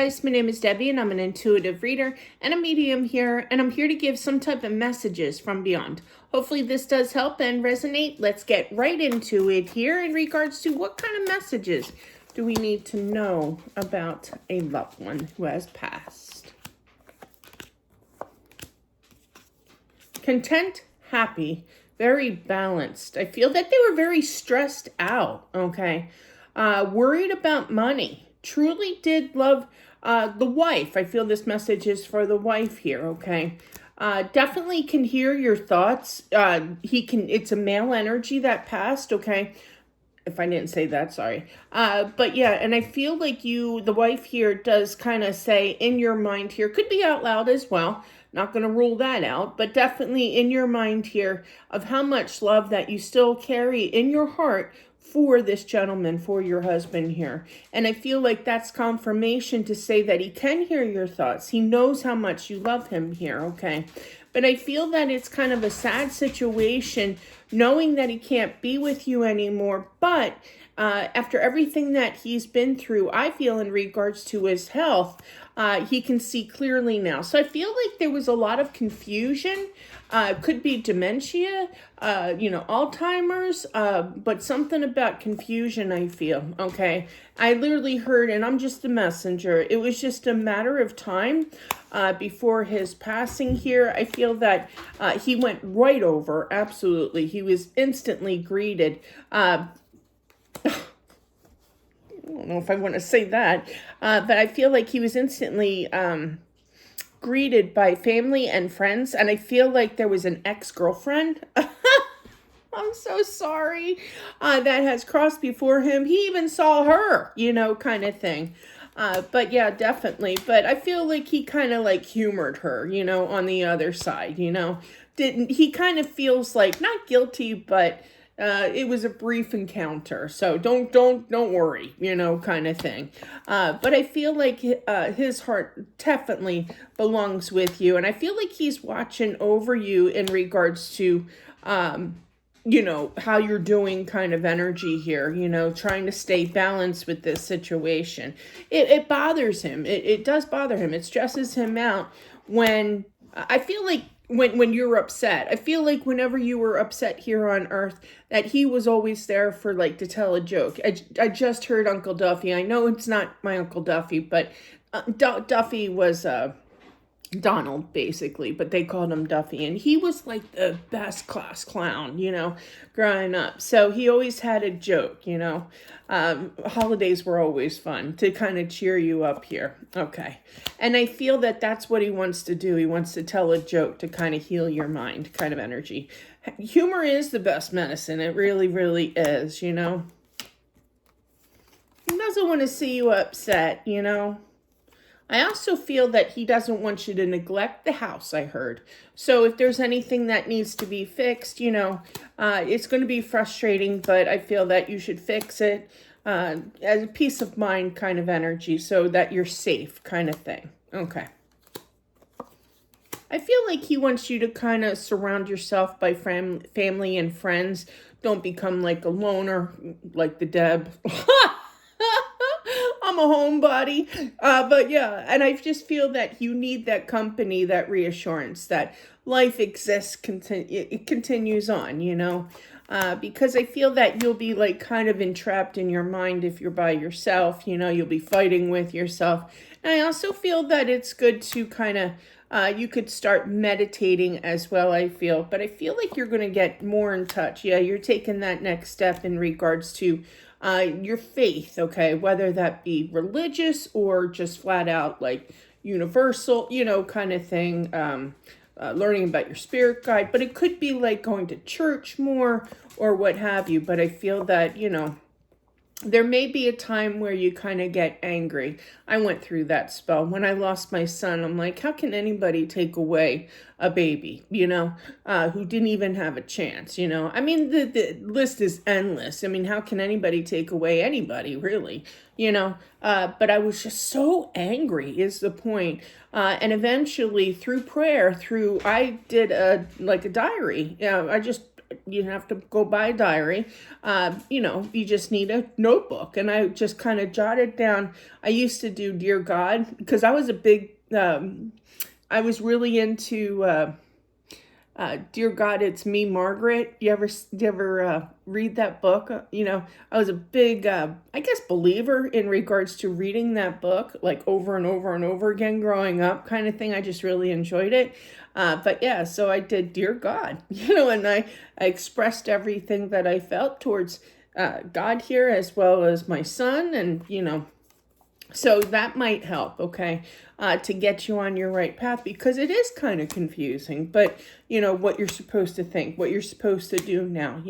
Guys, my name is Debbie and I'm an intuitive reader and a medium here, and I'm here to give some type of messages from beyond. Hopefully this does help and resonate. Let's get right into it here in regards to what kind of messages do we need to know about a loved one who has passed. Content, happy, very balanced. I feel that they were very stressed out, okay? Worried about money. Truly did love the wife. I feel this message is for the wife here, okay? Definitely can hear your thoughts. It's a male energy that passed, okay? If I didn't say that, sorry. But yeah, and I feel like the wife here does kind of say in your mind here, could be out loud as well. Not going to rule that out, but definitely in your mind here of how much love that you still carry in your heart for this gentleman, for your husband here. And I feel like that's confirmation to say that he can hear your thoughts. He knows how much you love him here, okay? But I feel that it's kind of a sad situation knowing that he can't be with you anymore. But after everything that he's been through, I feel in regards to his health, he can see clearly now. So I feel like there was a lot of confusion. Could be dementia, Alzheimer's, but something about confusion, I feel, okay? I literally heard, and I'm just the messenger, it was just a matter of time before his passing here. I feel that he went right over, absolutely. He was instantly greeted. I don't know if I want to say that, but I feel like he was instantly greeted by family and friends, and I feel like there was an ex-girlfriend. I'm so sorry. That has crossed before him. He even saw her, kind of thing. But yeah, definitely. But I feel like he kind of like humored her, on the other side, he kind of feels like not guilty, but it was a brief encounter, so don't worry, kind of thing. But I feel like his heart definitely belongs with you, and I feel like he's watching over you in regards to, how you're doing kind of energy here, trying to stay balanced with this situation. It bothers him. It does bother him. It stresses him out when I feel like when you're upset. I feel like whenever you were upset here on Earth, that he was always there for to tell a joke. I just heard Uncle Duffy. I know it's not my Uncle Duffy, but Duffy was Donald, basically, but they called him Duffy, and he was like the best class clown, growing up. So he always had a joke, holidays were always fun to kind of cheer you up here. Okay. And I feel that that's what he wants to do. He wants to tell a joke to kind of heal your mind, kind of energy. Humor is the best medicine. It really, really is, He doesn't want to see you upset, I also feel that he doesn't want you to neglect the house, I heard. So if there's anything that needs to be fixed, it's going to be frustrating, but I feel that you should fix it as a peace of mind kind of energy so that you're safe kind of thing. Okay. I feel like he wants you to kind of surround yourself by family and friends. Don't become like a loner, like the Deb. I'm a homebody. But yeah, and I just feel that you need that company, that reassurance that life exists, it continues on, because I feel that you'll be kind of entrapped in your mind if you're by yourself, you'll be fighting with yourself. And I also feel that it's good to kind of, you could start meditating as well, I feel. But I feel like you're going to get more in touch. Yeah, you're taking that next step in regards to your faith, okay, whether that be religious or just flat out universal, kind of thing, learning about your spirit guide, but it could be going to church more or what have you. But I feel that, there may be a time where you kind of get angry. I went through that spell. When I lost my son, I'm like, how can anybody take away a baby, who didn't even have a chance, I mean, the list is endless. I mean, how can anybody take away anybody, really, but I was just so angry is the point. And eventually through prayer, I did a diary. I just you don't have to go buy a diary. You just need a notebook. And I just kind of jotted down. I used to do Dear God because I was a big, I was really into Dear God, It's Me, Margaret. You ever read that book? I was a big, I guess, believer in regards to reading that book, like over and over and over again growing up kind of thing. I just really enjoyed it. But yeah, so I did Dear God, and I expressed everything that I felt towards God here as well as my son. And, so that might help, okay, to get you on your right path, because it is kind of confusing, but, what you're supposed to think, what you're supposed to do now,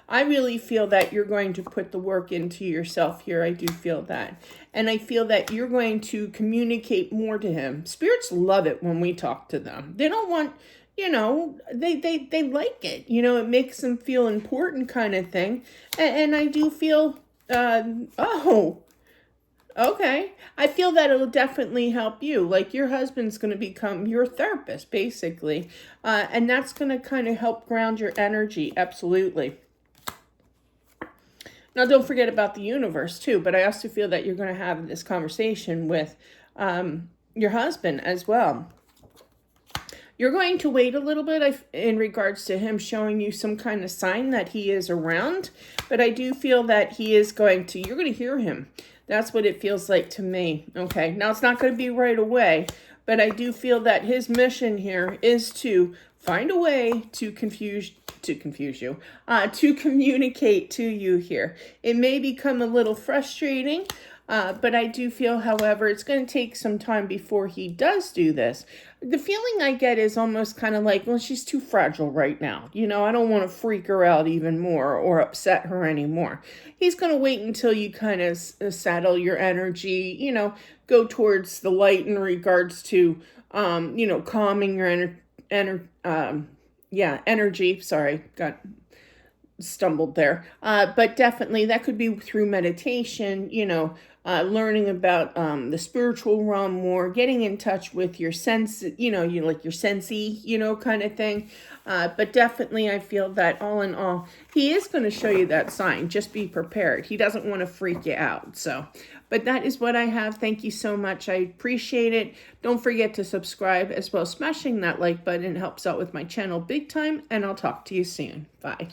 I really feel that you're going to put the work into yourself here. I do feel that. And I feel that you're going to communicate more to him. Spirits love it when we talk to them. They don't want, they like it. It makes them feel important kind of thing. And I do feel, okay. I feel that it'll definitely help you. Like your husband's going to become your therapist, basically. And that's going to kind of help ground your energy. Absolutely. Now, don't forget about the universe, too. But I also feel that you're going to have this conversation with your husband as well. You're going to wait a little bit in regards to him showing you some kind of sign that he is around. But I do feel that you're going to hear him. That's what it feels like to me. Okay, now it's not going to be right away, but I do feel that his mission here is to find a way to confuse you, to communicate to you here. It may become a little frustrating, but I do feel, however, it's going to take some time before he does do this. The feeling I get is almost kind of like, well, she's too fragile right now. I don't want to freak her out even more or upset her anymore. He's going to wait until you kind of saddle your energy, go towards the light in regards to, calming your energy. Sorry, got stumbled there. But definitely that could be through meditation, learning about the spiritual realm more, getting in touch with your sense, like your sensei, kind of thing. But definitely I feel that all in all, he is going to show you that sign. Just be prepared. He doesn't want to freak you out. So, but that is what I have. Thank you so much. I appreciate it. Don't forget to subscribe as well as smashing that like button. It helps out with my channel big time. And I'll talk to you soon. Bye.